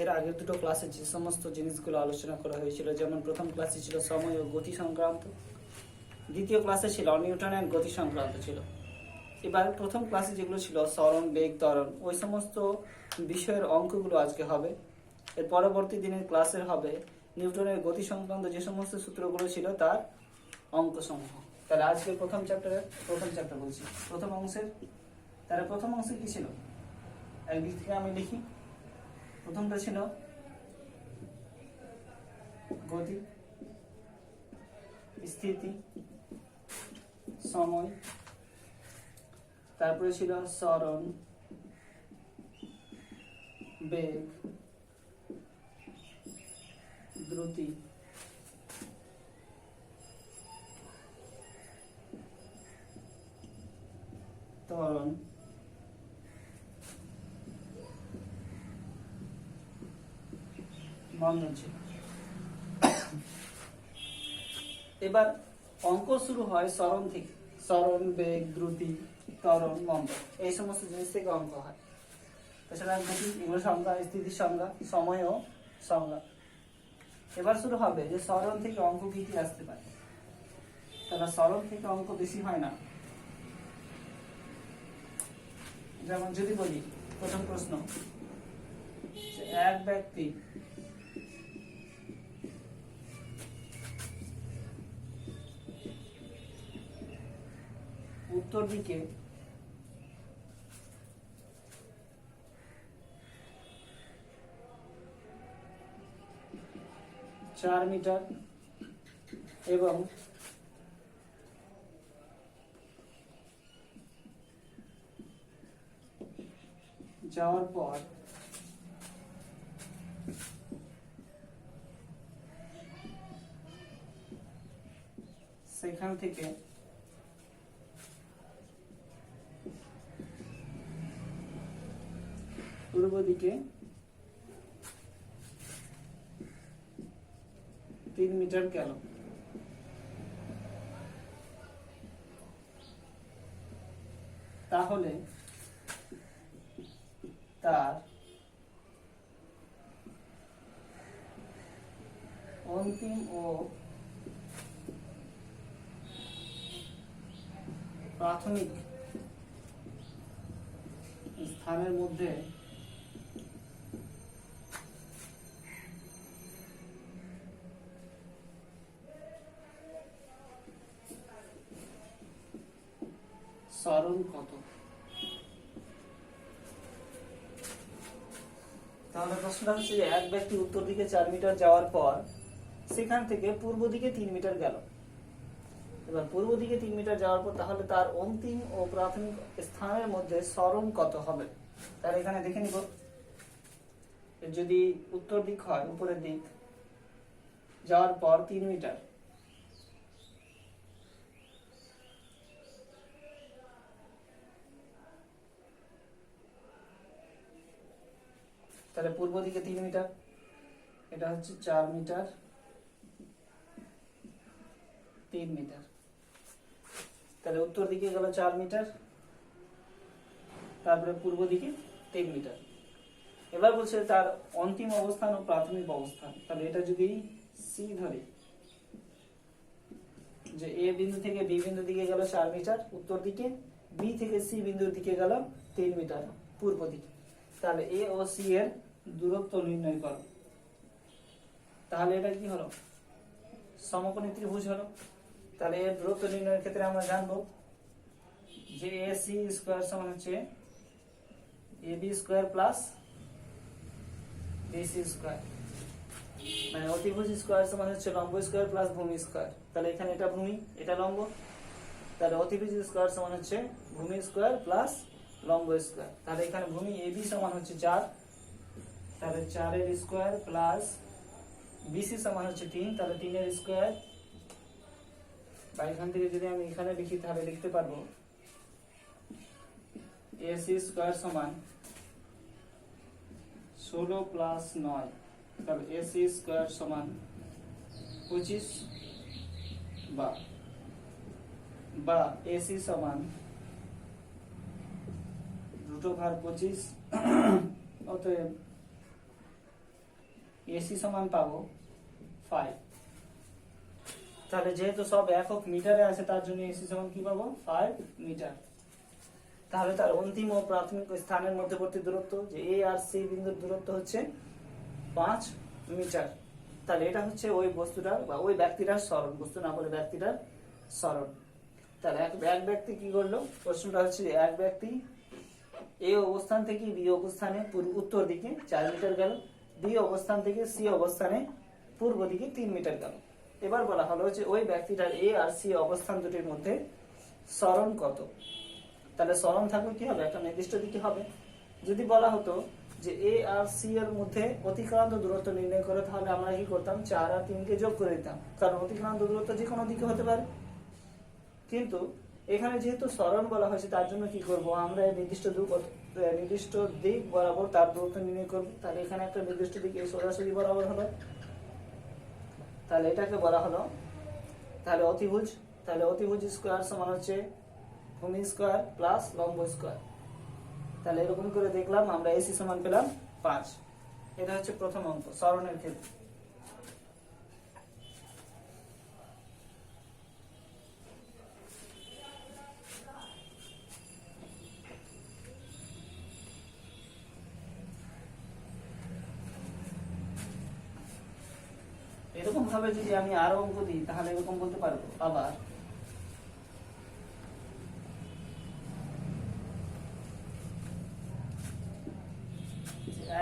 এর আগের দুটো ক্লাসে যে সমস্ত জিনিসগুলো আলোচনা করা হয়েছিল, যেমন প্রথম ক্লাসে ছিল সময় ও গতি সংক্রান্ত, দ্বিতীয় ক্লাসে ছিল নিউটনের গতি সংক্রান্ত ছিল। এবার প্রথম ক্লাসে যেগুলো ছিল সরণ, বেগ, ত্বরণ, ওই সমস্ত বিষয়ের অঙ্কগুলো আজকে হবে। এর পরবর্তী দিনের ক্লাসের হবে নিউটনের গতি সংক্রান্ত যে সমস্ত সূত্রগুলো ছিল তার অঙ্ক সমূহ। তাহলে আজকে প্রথম চ্যাপ্টার বলছি, প্রথম অংশের। তাহলে প্রথম অংশে কি ছিল, একদিক থেকে আমি লিখি। প্রথমটা ছিল গতি, স্থিতি, সময়, তারপরে ছিল সরণ, বেগ, দ্রুতি, ত্বরণ, মন্দন ছিল। এবার অঙ্ক শুরু হয় সরণ থেকে। সরণ, বেগ, দ্রুতি, ত্বরণ, মন্দন, এই সমস্ত জিনিস থেকে অঙ্ক হয়। তাছাড়া গতি, এগুলো সংজ্ঞা, স্থিতির সংজ্ঞা, সময় ও সংজ্ঞা। এবার শুরু হবে যে সরণ থেকে অঙ্ক কি কি আসতে পারে। তাহলে সরণ থেকে অঙ্ক বেশি হয় না। যেমন যদি বলি প্রথম প্রশ্ন, এক ব্যক্তি উত্তর দিকে চার মিটার এবং যাওয়ার পর সেখান থেকে পূর্ব দিকে 3 মিটার গেল। তাহলে তার অন্তিম ও প্রাথমিক স্থানের মধ্যে সরণ কত। তাহলে প্রশ্নটা হচ্ছে যে এক ব্যক্তি উত্তর দিকে 4 মিটার যাওয়ার পর সেখান থেকে পূর্ব দিকে 3 মিটার গেল। এবার পূর্ব দিকে 3 মিটার যাওয়ার পর তাহলে তার অন্তিম ও প্রাথমিক স্থানের মধ্যে সরণ কত হবে। তাহলে এখানে দেখে নিব, যদি উত্তর দিক হয়, উপরের দিক যাওয়ার পর 3 মিটার, তাহলে পূর্ব দিকে 3 মিটার, এটা হচ্ছে 4 মিটার, 3 মিটার। তাহলে উত্তর দিকে গেল 4 মিটার, তারপরে পূর্ব দিকে 3 মিটার। এবার বলছে তার অন্তিম অবস্থান ও প্রাথমিক অবস্থান। তাহলে এটা যদি সি ধরি, যে এ বিন্দু থেকে বি বিন্দু দিকে গেল 4 মিটার উত্তর দিকে, বি থেকে সি বিন্দুর দিকে গেল 3 মিটার পূর্ব দিকে। তাহলে এ ও সি এর দূরত্ব নির্ণয় করো। তাহলে এটা কি হলো, সমকোণী ত্রিভুজ হলো। তাহলে এর দূরত্ব নির্ণয়ের ক্ষেত্রে আমরা জানবো যে এ সি স্কয়ার সমান হচ্ছে A B square plus BC square, মানে অতিভুজ স্কয়ার সমান হচ্ছে লম্ব স্কয়ার প্লাস ভূমি স্কয়ার। তাহলে এখানে এটা ভূমি, এটা লম্ব, তাহলে অতিভুজ স্কয়ার সমান হচ্ছে ভূমি স্কয়ার প্লাস লম্ব স্কয়ার। তাহলে এখানে ভূমি এ বি সমান হচ্ছে 4, তাহলে 4 এর স্কয়ার প্লাস বিসি সমান হচ্ছে 3, তাহলে 3 এর স্কয়ার। বা এখান থেকে যদি আমি এখানে লিখি তাহলে লিখতে পারবো এসি স্কয়ার সমান 16 প্লাস 9, তাহলে এসি স্কয়ার সমান 25, বা এসি সমান √25। অতএব এসি সমান পাবো 5। তাহলে যেহেতু সব একক মিটারে আছে তার জন্য এসি সমান কি পাবো 5 মিটার। তাহলে তার অন্তিম ও প্রাথমিক স্থানের মধ্যবর্তী দূরত্ব যে এ আর সি বিন্দুর দূরত্ব হচ্ছে 5 মিটার। তাহলে এটা হচ্ছে ওই বস্তুটার বা ওই ব্যক্তিটার সরণ, বস্তু না বলে ব্যক্তিটার সরণ। তাহলে এক ব্যক্তি কি করলো, প্রশ্নটা হচ্ছে এক ব্যক্তি এ অবস্থান থেকে বি অবস্থানে উত্তর দিকে 4 মিটার গেল, বি অবস্থান থেকে সি অবস্থানে পূর্ব দিকে 3 মিটার গেল। এবার বলা হলো যে ওই ব্যক্তিটার এ আর সি অবস্থান দুটির মধ্যে সরণ কত। তাহলে সরণ থাকলে কি হবে, একটা নির্দিষ্ট দিকে হবে। যদি বলা হতো যে এ আর সি এর মধ্যে অতিক্রান্ত দূরত্ব নির্ণয় করে, তাহলে আমরা কি করতাম 4 আর 3 কে যোগ করে দিতাম, কারণ অতিক্রান্ত দূরত্ব যে কোনো দিকে হতে পারে। কিন্তু এখানে যেহেতু সরণ বলা হয়েছে তার জন্য কি করব, আমরা নির্দিষ্ট দিক বরাবর তার দূরত্ব নির্ণয় করব। তাহলে এখানে একটা নির্দিষ্ট দিক সোজাসুজি বরাবর হলো, তাহলে এটাকে বলা হলো তাহলে অতিভুজ। তাহলে অতিভুজ স্কোয়ার সমান হচ্ছে ভূমি স্কোয়ার প্লাস লম্ব স্কোয়ার। তাহলে এরকম করে দেখলাম আমরা এসি সমান পেলাম 5। এটা হচ্ছে প্রথম অঙ্ক সরণের ক্ষেত্রে। এরকম ভাবে যদি আমি আরো অঙ্ক দিই তাহলে এরকম বলতে পারবো আবার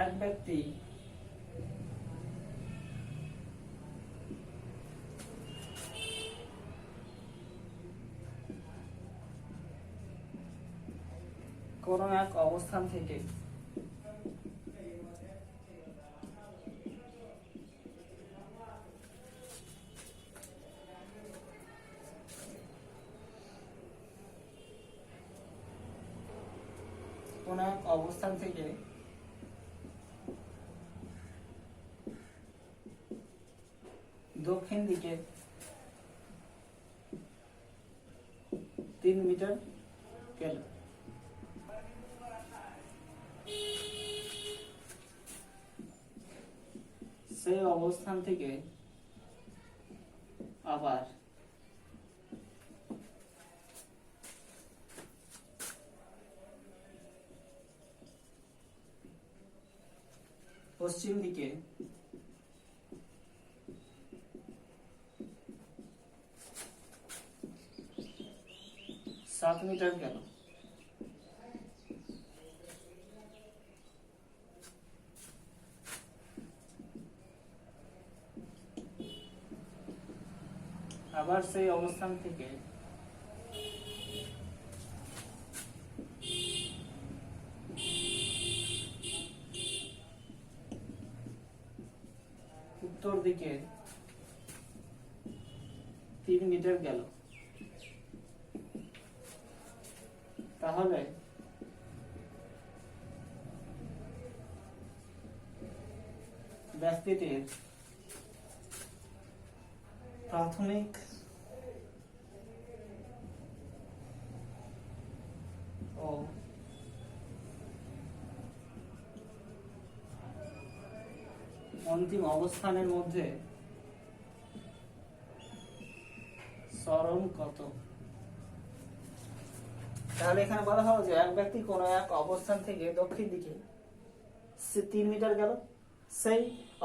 এক ব্যক্তি কোন এক অবস্থান থেকে দক্ষিণ দিকে 3 মিটার গেল। সেই অবস্থান থেকে আবার পশ্চিম দিকে 7 মিটার গেল। আবার সেই অবস্থান থেকে উত্তর দিকে 3 মিটার গেল। তাহলে ব্যক্তিটির প্রাথমিক ও অন্তিম অবস্থানের মধ্যে সরণ কত। তাহলে এখানে বলা হলো যে এক ব্যক্তি কোন এক অবস্থান থেকে দক্ষিণ দিকে 3 মিটার গেল, সেই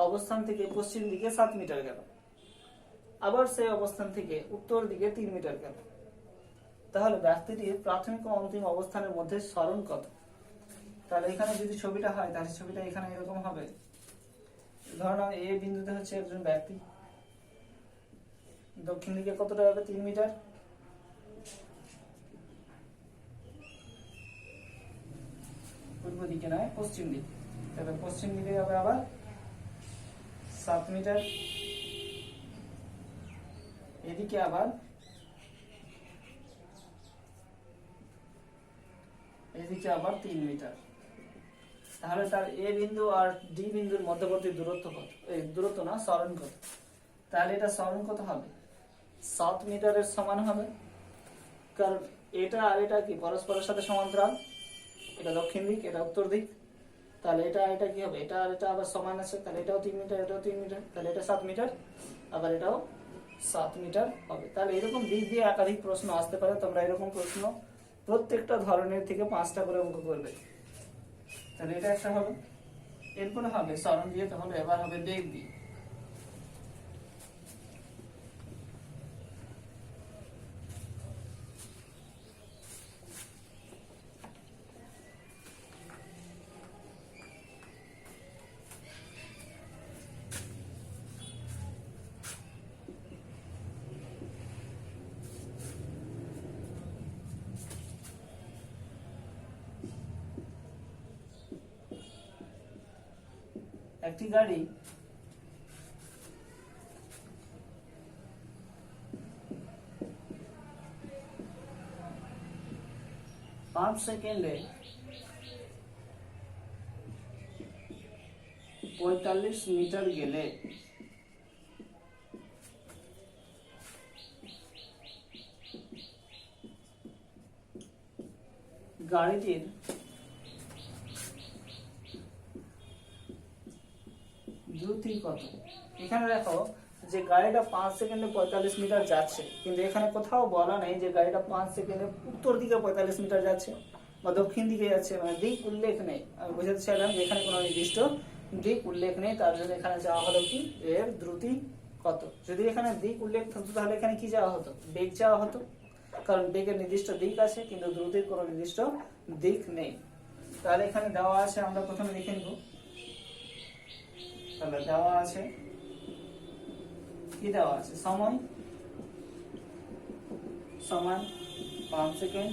অবস্থান থেকে পশ্চিম দিকে 7 মিটার গেল, আবার সেই অবস্থান থেকে উত্তর দিকে 3 মিটার গেল। তাহলে ব্যক্তিটির প্রাথমিক ও অন্তিম অবস্থানের মধ্যে সরণ কত। তাহলে এখানে যদি ছবিটা হয় তাহলে ছবিটা এখানে এরকম হবে। ধরুন এ বিন্দুতে হচ্ছে একজন ব্যক্তি, দক্ষিণ দিকে কতটা হবে 3 মিটার, পূর্ব দিকে নয় পশ্চিম দিকে, তবে পশ্চিম দিকে হবে আবার 7 মিটার, এদিকে আবার এদিকে আবার 3 মিটার। তাহলে তার এ বিন্দু আর ডি বিন্দুর মধ্যবর্তী দূরত্ব কত, এই দূরত্ব না সরণ কত। তাহলে এটা সরণ কত হবে 7 মিটারের সমান হবে, কারণ এটা আর এটা কি পরস্পরের সাথে সমান্তরাল, এটা দক্ষিণ দিক এটা উত্তর দিক। তাহলে এটা এটা কি হবে, এটা আর এটা আবার সমান আছে, তাহলে এটাও 3 মিটার, এটাও 3 মিটার, তাহলে এটা 7 মিটার, আবার এটাও 7 মিটার হবে। তাহলে এরকম দিক দিয়ে একাধিক প্রশ্ন আসতে পারে। তোমরা এরকম প্রশ্ন প্রত্যেকটা ধরনের থেকে 5টা করে অঙ্ক করবে। তাহলে এটা একটা হবে। এরপরে হবে সরণ দিয়ে, তাহলে এবার হবে বেগ দিয়ে। একটি গাড়ি পাঁচ সেকেন্ডে 45 মিটার গেলে গাড়িটির দ্রুতি কত। এখানে দেখো যে গাড়িটা 5 সেকেন্ডে 45 মিটার যাচ্ছে, কিন্তু এখানে কোথাও বলা নেই যে গাড়িটা 5 সেকেন্ডে উত্তর দিকে 45 মিটার যাচ্ছে বা দক্ষিণ দিকে যাচ্ছে, মানে দিক উল্লেখ নেই। আমি বোঝাতে চাইলাম যে এখানে কোনো নির্দিষ্ট দিক উল্লেখ নেই, তার জন্য এখানে চাওয়া হলো কি এর দ্রুতি কত। যদি এখানে দিক উল্লেখ থাকতো তাহলে এখানে কি চাওয়া হতো, বেগ চাওয়া হতো, কারণ বেগের নির্দিষ্ট দিক আছে কিন্তু দ্রুতির কোনো নির্দিষ্ট দিক নেই। তাহলে এখানে দেওয়া আছে, আমরা প্রথমে লিখে নিব। তাহলে দেওয়া আছে কি, দেওয়া আছে সময় সমান 5 সেকেন্ড,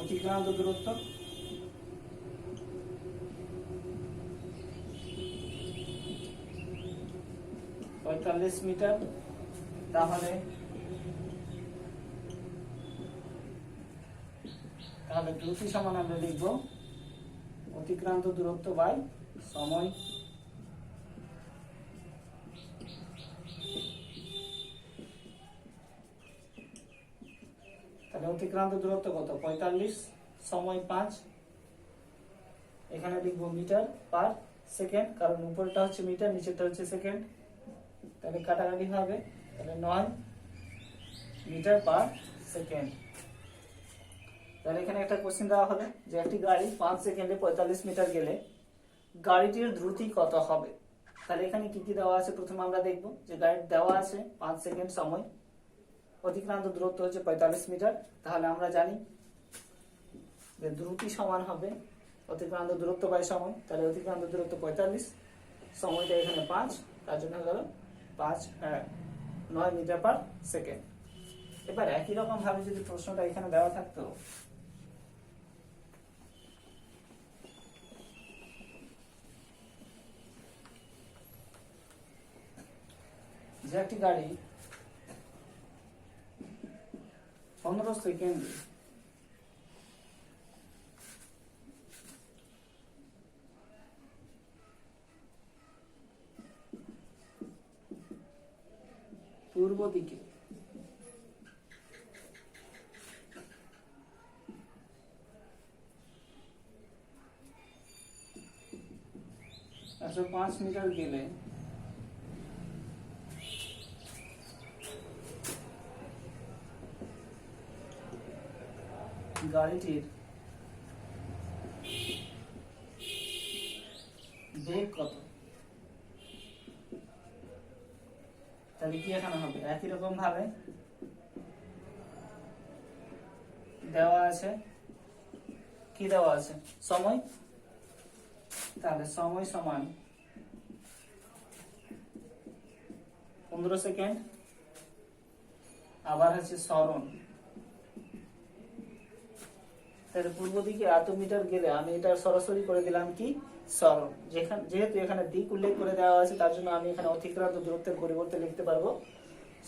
অতিক্রান্ত দূরত্ব 45 মিটার। তাহলে দ্রুতি সমান আমরা লিখব অতিক্রান্ত দূরত্ব বাই সময়। তাহলে অতিক্রান্ত দূরত্ব কত, 45, সময় 5, এখানে লিখবো মিটার পার সেকেন্ড, কারণ উপরটা হচ্ছে মিটার, নিচেরটা হচ্ছে সেকেন্ড। তাহলে কাটাকাটি হবে, তাহলে 9 মিটার পার সেকেন্ড। তাহলে এখানে একটা কোশ্চেন দেওয়া হলো যে একটি গাড়ি 5 সেকেন্ডে 45 মিটার গেলে গাড়িটির দ্রুতি কত হবে। তাহলে এখানে কি কি দেওয়া আছে প্রথমে আমরা দেখব। যে গাড়ির দেওয়া আছে 5 সেকেন্ড সময়, অতিক্রান্ত দূরত্ব হচ্ছে 45 মিটার। তাহলে আমরা জানি যে দ্রুতি সমান হবে অতিক্রান্ত দূরত্ব বাই সময়। তাহলে অতিক্রান্ত দূরত্ব 45, সময়টা এখানে 5, তার জন্য হয়ে গেল 9 মিটার পার সেকেন্ড। এবার একই রকম ভাবে যদি প্রশ্নটা এখানে দেওয়া থাকতো, যে একটি গাড়ি 15 সেকেন্ড পূর্ব দিকে আচ্ছা 5 মিটার গেলে গাড়িটির বেগ কত। তাহলে কি এখানে হবে একই রকম ভাবে দেওয়া আছে, কি দেওয়া আছে সময়। তাহলে সময় সমান 15 সেকেন্ড, আবার হচ্ছে সরণ। তাহলে পূর্ব দিকে এত মিটার গেলে আমি এটা সরাসরি করে দিলাম কি সরণ। যেহেতু এখানে দিক উল্লেখ করে দেওয়া আছে তার জন্য আমি এখানে অতিক্রান্ত দূরত্বের পরিবর্তে লিখতে পারবো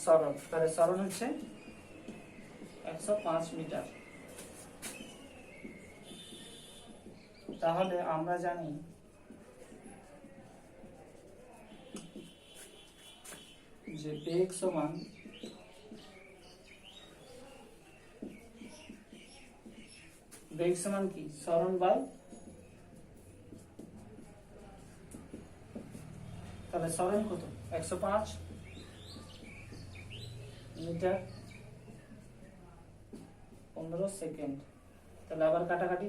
সরণ। তাহলে সরণ হচ্ছে 105 মিটার। তাহলে আমরা জানি যে বেগ সমান কি সরণ বাই তাহলে সরেন কত 105 মিটার 15 সেকেন্ড। তাহলে আবার কাটাকাটি,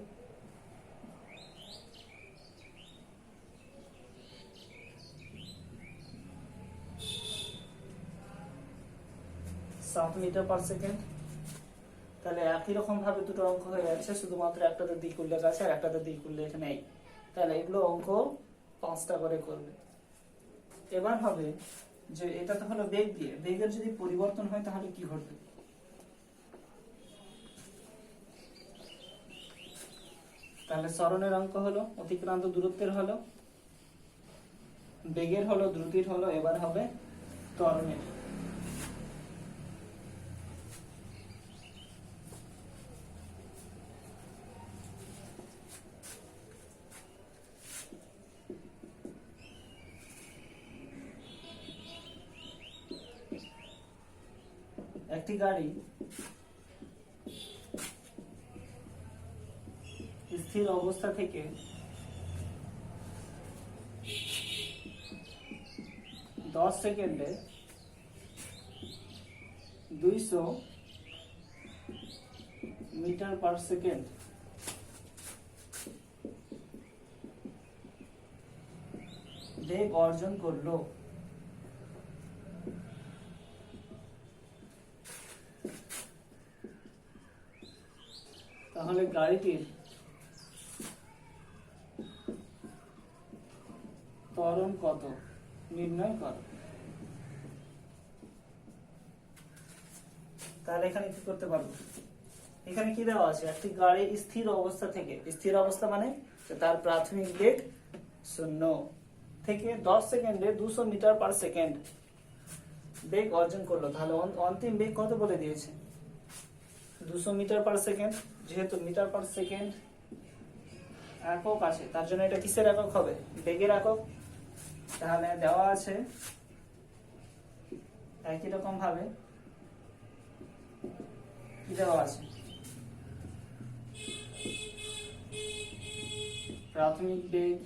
সাত মিটার পার সেকেন্ড। তাহলে একই রকম ভাবে দুটো অঙ্ক হয়ে যাচ্ছে, শুধুমাত্র একটাতে দ্বিগুণ উল্লেখ আছে আর একটাতে দ্বিগুণ উল্লেখ নেই। তাহলে এগুলো অঙ্ক 5টা করে করবে। এবার হবে যে এটা তো হলো বেগ দিয়ে, বেগের যদি পরিবর্তন হয় তাহলে কি ঘটবে। তাহলে সরণের অঙ্ক হলো, অতিক্রান্ত দূরত্বের হলো, বেগের হলো, দ্রুতির হলো, এবার হবে ত্বরণের। একটি গাড়ি স্থির অবস্থা থেকে 10 সেকেন্ডে 200 মিটার পার সেকেন্ড বেগ অর্জন করলো। তাহলে গাড়িটির ত্বরণ কত নির্ণয় করো। তাহলে এখানে কি করতে পারবো, এখানে কি দেওয়া আছে, একটি গাড়ি স্থির অবস্থা থেকে, স্থির অবস্থা মানে তার প্রাথমিক বেগ 0 থেকে 10 সেকেন্ডে 200 মিটার পার সেকেন্ড বেগ অর্জন করলো। তাহলে অন্তিম বেগ কত বলে দিয়েছে, 200 মিটার পার সেকেন্ড। যেহেতু মিটার পার সেকেন্ড একক আছে, তার জন্য এটা কিসের একক হবে, বেগের একক। তাহলে দেওয়া আছে একই রকম ভাবে কি দেওয়া আছে, প্রাথমিক বেগ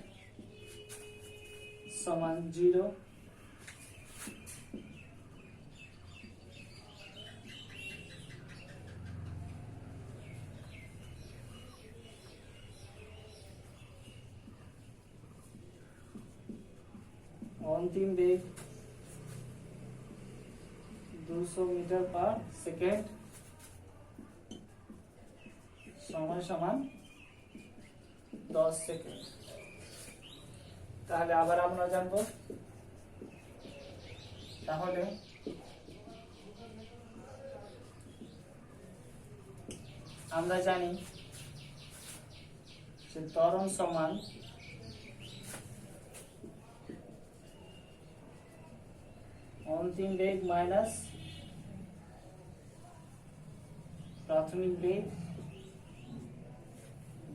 সমান 0, অন্তিম বেগ 200 মিটার পার সেকেন্ড, সময় সমান 10 সেকেন্ড। তাহলে আবার আমরা জানবো, তাহলে আমরা জানি যে ত্বরণ সমান অন্তিম বেগ মাইনাস প্রাথমিক বেগ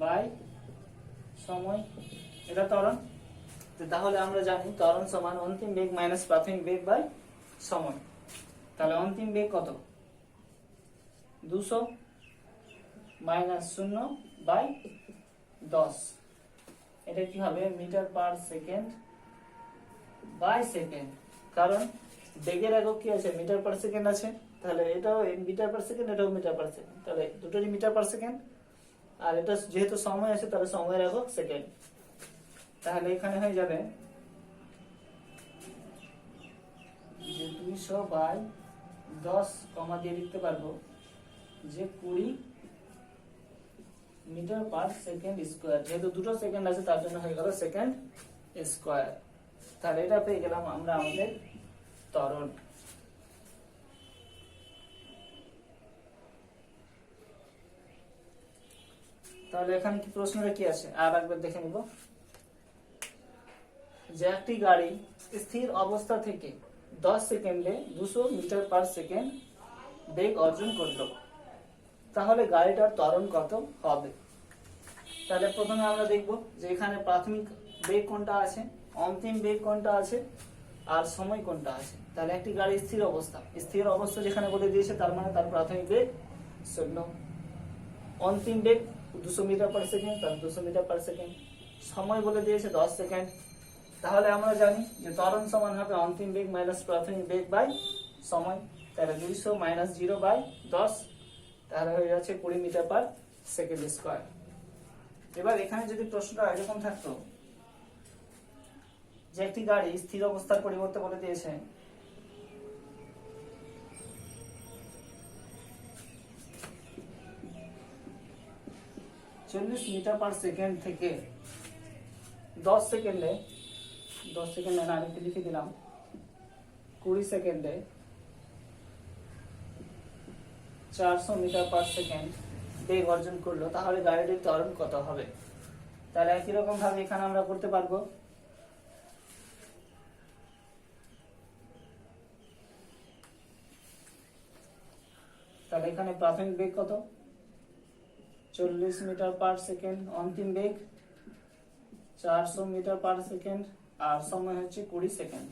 বাই সময়, এটা ত্বরণ। তাহলে আমরা জানি ত্বরণ সমান অন্তিম বেগ মাইনাস প্রাথমিক বেগ বাই সময়। তাহলে অন্তিম বেগ কত, 200 মাইনাস 0 বাই 10, এটা কি হবে metre per second by second. কারণ বেগের একক কি আছে, মিটার পার সেকেন্ড আছে। তাহলে এটাও মিটার পার সেকেন্ড, এটাও মিটার পার সেকেন্ড, তাহলে দুটোরই মিটার পার সেকেন্ড। আর এটা যেহেতু সময় আছে, তাহলে সময়ের একক সেকেন্ড। তাহলে এখানে হয়ে যাবে যে 200 বাই 10 কমা দিয়ে লিখতে পারবো যে 20 মিটার পার সেকেন্ড স্কোয়ার। যেহেতু দুটো সেকেন্ড আছে তার জন্য হয়ে গেল সেকেন্ড স্কোয়ার। তাহলে এটা পেয়ে গেলাম আমরা আমাদের ত্বরণ। তাহলে এখানে কি প্রশ্নটা কি আছে আর একবার দেখে নিব, যে একটি গাড়ি স্থির অবস্থা থেকে 10 সেকেন্ডে 200 মিটার পার সেকেন্ড বেগ অর্জন করলো, তাহলে গাড়িটার ত্বরণ কত হবে। তাহলে প্রথমে আমরা দেখব যে এখানে প্রাথমিক বেগ কোনটা আছে, অন্তিম বেগ কোনটা আছে, আর সময় কোনটা আছে। তাহলে একটি গাড়ি স্থির অবস্থা যেখানে বলে দিয়েছে, তার মানে তার প্রাথমিক বেগ 0, অন্তিম বেগ 200 মিটার পার সেকেন্ড, তার 200 মিটার পার সেকেন্ড, সময় বলে দিয়েছে 10 সেকেন্ড, তাহলে আমরা জানি যে ত্বরণ সমান হবে অন্তিম বেগ মাইনাস প্রাথমিক বেগ বাই সময়। তাহলে 200 মাইনাস 0 বাই 10, তাহলে হয়ে যাচ্ছে 20 মিটার পার সেকেন্ড স্কয়ার। এবার এখানে যদি প্রশ্নটা এরকম থাকতো যে একটি গাড়ি স্থির অবস্থার পরিবর্তে বলে দিয়েছে 40 মিটার পার সেকেন্ড থেকে 10 সেকেন্ডে না, আরেকটু লিখে দিলাম 20 সেকেন্ডে 400 মিটার পার সেকেন্ড বেগ অর্জন করলো, তাহলে গাড়িটির ত্বরণ কত হবে? তাহলে একই রকম ভাবে এখানে আমরা করতে পারবো। তাহলে এখানে প্রাথমিক বেগ কত? 40 মিটার পার সেকেন্ড, অন্তিম বেগ 400 মিটার পার সেকেন্ড, আর সময় হচ্ছে 20 সেকেন্ড।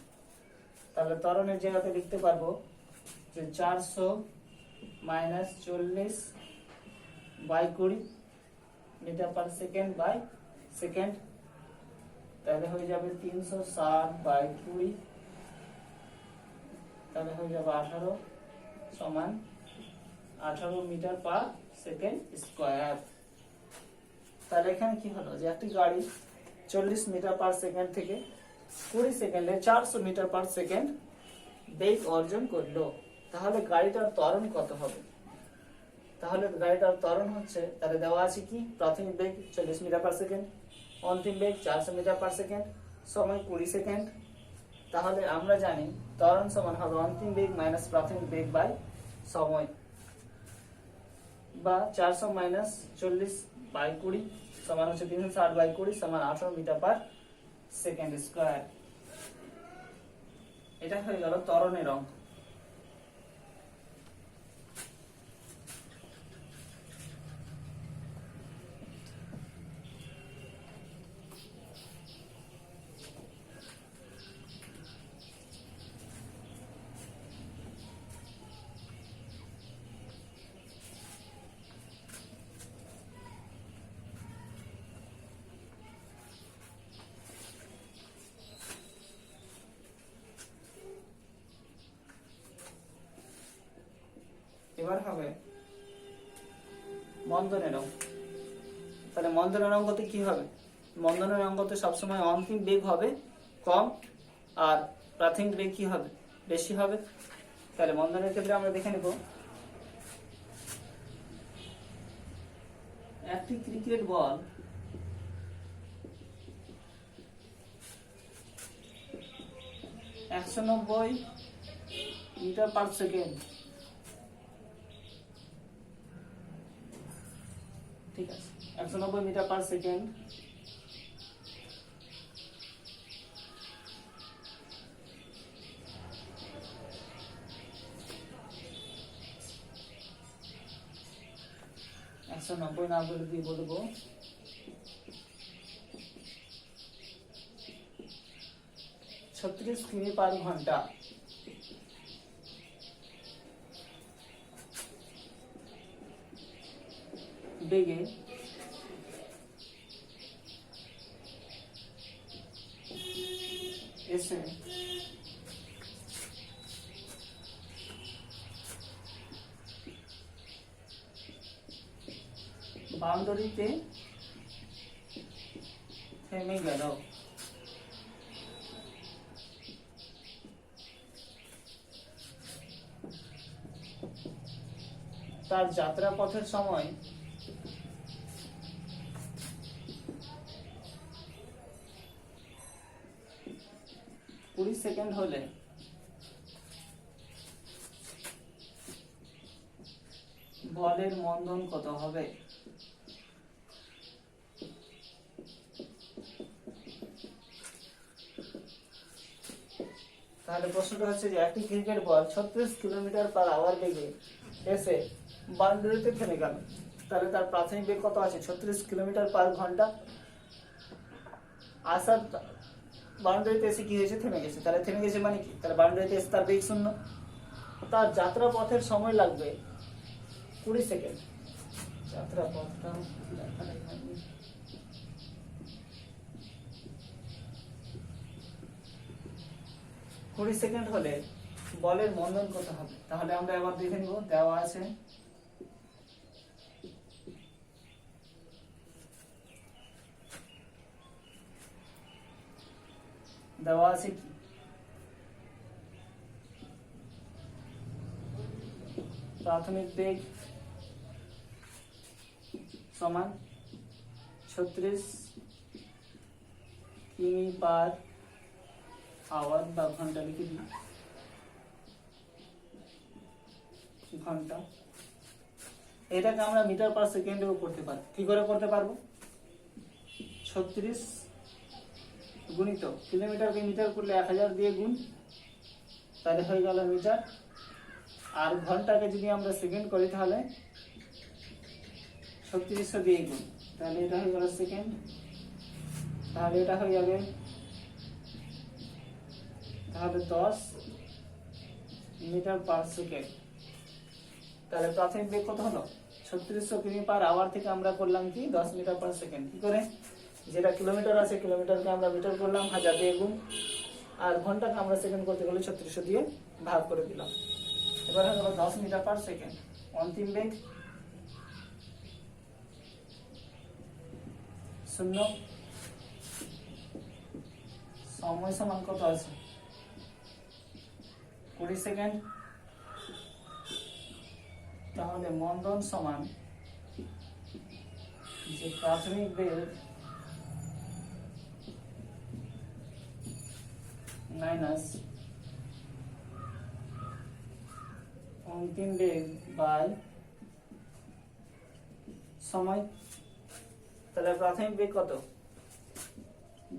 তাহলে ত্বরণের জায়গাতে লিখতে পারবো যে 400 minus 40 by 20 metre per second by second, তাহলে হয়ে যাবে 360 বাই 20, তাহলে হয়ে যাবে 18 সমান 18 মিটার পার সেকেন্ড স্কয়ার। তাহলে এখানে কি হলো যে একটি গাড়ি 40 মিটার পার সেকেন্ড থেকে 20 সেকেন্ডে 400 মিটার পার সেকেন্ড বেগ অর্জন করলো, তাহলে গাড়িটার ত্বরণ কত হবে? তাহলে গাড়িটার ত্বরণ হচ্ছে, তাহলে দেওয়া আছে কি, প্রাথমিক বেগ 40 মিটার পার সেকেন্ড, অন্তিম বেগ 400 মিটার পার সেকেন্ড, সময় 20 সেকেন্ড। তাহলে আমরা জানি ত্বরণ সমান হবে অন্তিম বেগ মাইনাস প্রাথমিক বেগ বাই সময়, বা 400 মাইনাস 40 বাই 20 সমান হচ্ছে 360 বাই 20 সমান 18 মিটার পার সেকেন্ড স্কয়ার। এটা হয়ে গেল ত্বরণের অঙ্ক। এবার হবে মন্দনের অঙ্ক। তাহলে মন্দনের অঙ্কতে কি হবে? মন্দনের অঙ্কতে সবসময় অন্তিম বেগ হবে কম আর প্রাথমিক বেগ কি হবে? বেশি হবে। তাহলে মন্দনের ক্ষেত্রে আমরা দেখে নেব, একটি cricket ball 190 metre per second, ঠিক আছে, 190 মিটার পার সেকেন্ড না বলে দিয়ে বলবো 36 কিমি পার ঘন্টা বেগে এসে বাউন্ডারিতে থেমে গেল। তার যাত্রা পথের সময় কুড়ি সেকেন্ড হলে বলের মন্দন কত হবে? তাহলে প্রশ্নটা হচ্ছে যে একটি cricket ball 36 kilometre per hour বেগে এসে বাউন্ডারিতে থেমে গেল, তাহলে তার প্রাথমিক বেগ কত আছে? 36 কিলোমিটার পার ঘন্টা। আসার বাউন্ডারিতে এসে কি হয়েছে? থেমে গেছে। তাহলে থেমে গেছে মানে কি? তাহলে বাউন্ডারিতে এসে তার বেগ শূন্য, তার যাত্রা পথের সময় লাগবে 20 সেকেন্ড। যাত্রা পথটা 20 সেকেন্ড হলে বলের মন্দন কত হবে? তাহলে আমরা এবার দেখে নিব। দেওয়া আছে কি প্রাথমিক বেগ সমান 36 কিমি পার আওয়ার বা ঘন্টা, লিখে দিই ঘন্টা। এটাকে আমরা মিটার পার সেকেন্ডেও করতে পারি। কি করে করতে পারবো? 36 গুণিত কিলোমিটারকে মিটার করলে 1000 দিয়ে গুণ, তাহলে হয়ে গেল মিটার। আর ঘন্টাকে যদি আমরা সেকেন্ড করি তাহলে 3600 দিয়ে গুণ, তাহলে এটা হয়ে গেল সেকেন্ড। তাহলে এটা হয়ে যাবে তাহলে 10 মিটার পার সেকেন্ড। তাহলে প্রাথমিক বেগ কত হলো? 3600 কিমি পার আওয়ার থেকে আমরা করলাম কি 10 মিটার পার সেকেন্ড। কি করে? যেটা কিলোমিটার আছে কিলোমিটারকে আমরা মিটার করলাম 1000 দিয়ে গুণ, আর ঘন্টাকে আমরা সেকেন্ড করতে গেলে 3600 দিয়ে ভাগ করে দিলাম। এবার হয়ে গেল 10 মিটার পার সেকেন্ড। অন্তিম বেগ 0। সময় সমান কত আছে? 20 সেকেন্ড। তাহলে মন্দন সমান যে প্রাথমিক বেগ মাইনাস অন্তিম বেগ বাই সময়। তাহলে প্রাথমিক বেগ কত?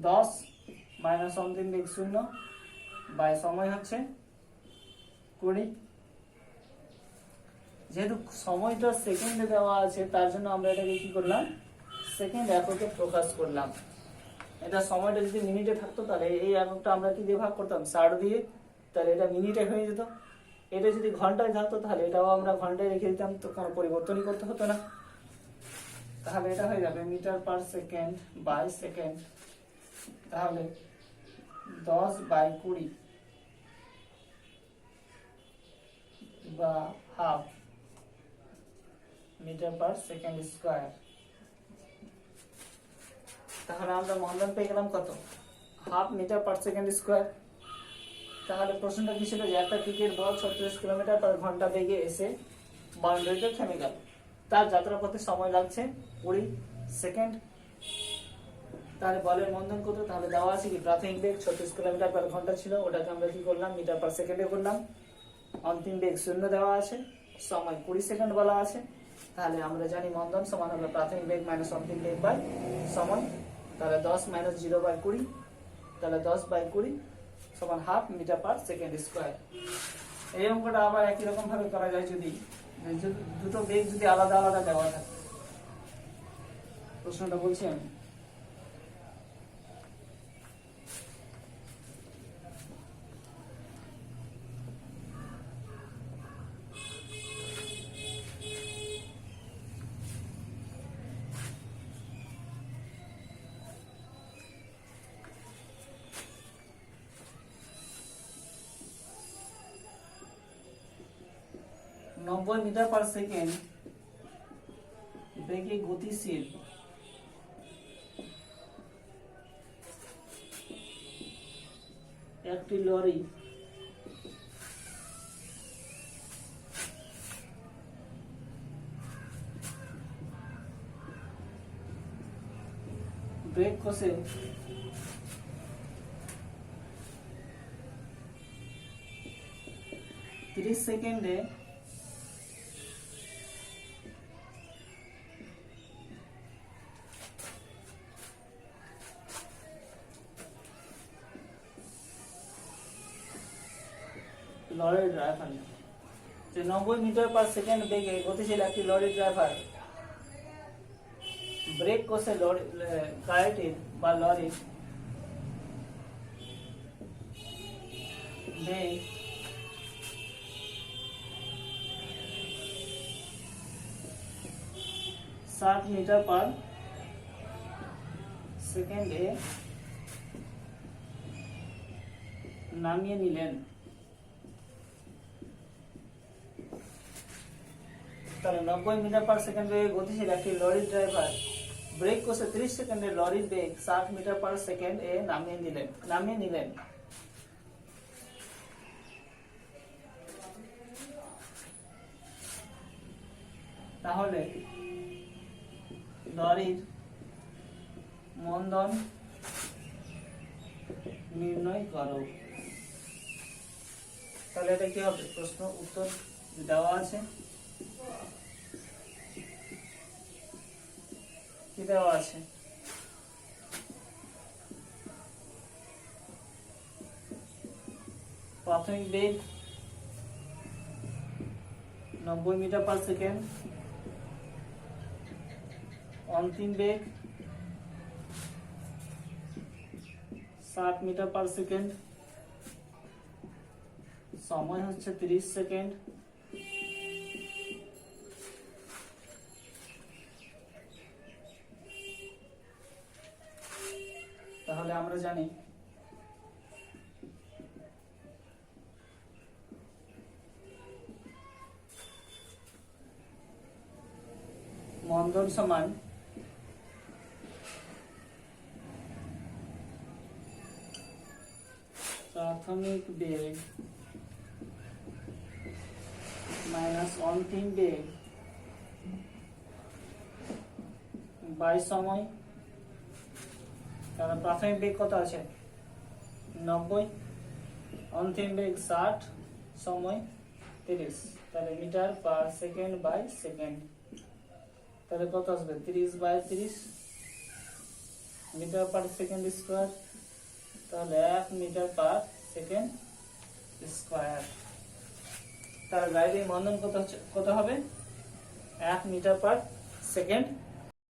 10 মাইনাস অন্তিম বেগ 0 বাই সময় হচ্ছে 20। যেহেতু সময়টা সেকেন্ডে দেওয়া আছে তার জন্য আমরা এটাকে কি করলাম? সেকেন্ড এককে প্রকাশ করলাম। এটা সময়টা যদি মিনিটে থাকতো তাহলে এই এককটা আমরা কি দিয়ে ভাগ করতাম? 60 দিয়ে, তাহলে এটা মিনিটে হয়ে যেত। এটা যদি ঘন্টায় থাকতো তাহলে এটাও আমরা ঘন্টায় রেখে দিতাম, তো কোনো পরিবর্তনই করতে হতো না। তাহলে এটা হয়ে যাবে metre per second by second. তাহলে 10 বাই 20 বা half metre per second square. তাহলে আমরা মন্দন পেয়ে গেলাম কত? Half metre per second square. তাহলে প্রশ্নটা কি ছিল? যে একটা টিকেট বল 36 কিলোমিটার পার ঘন্টা বেগে এসে বাউন্ডারিতে থেমে গেল, তার যাত্রাপথে সময় লাগছে 20 সেকেন্ড। তাহলে বলের মন্দন কত? তাহলে দেওয়া আছে কি প্রাথমিক বেগ 36 কিলোমিটার পার ঘন্টা ছিল, ওটাকে আমরা কি করলাম? মিটার পার সেকেন্ডে করলাম। অন্তিম বেগ 0 দেওয়া আছে, সময় 20 সেকেন্ড বলা আছে। তাহলে আমরা জানি মন্দন সমান হলো প্রাথমিক বেগ মাইনাস অন্তিম বেগ বাই সময়। তাহলে 10 মাইনাস 0 বাই 20, তাহলে 10 বাই 20 সমান half metre per second square. এই অঙ্কটা আবার একই রকম ভাবে করা যায় যদি দুটো বেগ যদি আলাদা আলাদা দেওয়া থাকে। প্রশ্নটা বলছি আমি। নব্বই মিটার পার সেকেন্ড বেগে গতিশীল একটি লরি ব্রেক কষে 30 সেকেন্ডে লরির ড্রাইভার, যে 90 মিটার পার সেকেন্ড বেগে গতিশীল একটি লরির ড্রাইভার ব্রেক কষে গাড়িটির বা লরির বেগ 60 মিটার পার সেকেন্ডে নামিয়ে নিলেন। তাহলে 90 মিটার পার সেকেন্ড বেগে গতিশীল একটি লরির ড্রাইভার ব্রেক কষে 30 সেকেন্ডে লরির বেগ 60 মিটার পার সেকেন্ড এ নামিয়ে নিলেন। তাহলে লরির মন্দন নির্ণয় করো। তাহলে এটা কি হবে? প্রশ্ন উত্তর দেওয়া আছে, কি দেওয়া আছে? প্রাথমিক বেগ 90 মিটার পার সেকেন্ড, অন্তিম বেগ 60 মিটার পার সেকেন্ড, সময় হচ্ছে 30 সেকেন্ড। তাহলে আমরা জানি মন্দন সমান প্রাথমিক বেগ মাইনাস অন্তিম বেগ বাই সময়। তাহলে প্রাথমিক বেগ কত আছে? 90, অন্তিম বেগ 60, সময় 30। তাহলে metre per second by second. তাহলে কত আসবে? 30 by 30 metre per second square. তাহলে 1 মিটার পার সেকেন্ড স্কোয়ার। তাহলে গাড়ির মন্দন কত হবে? 1 মিটার পার সেকেন্ড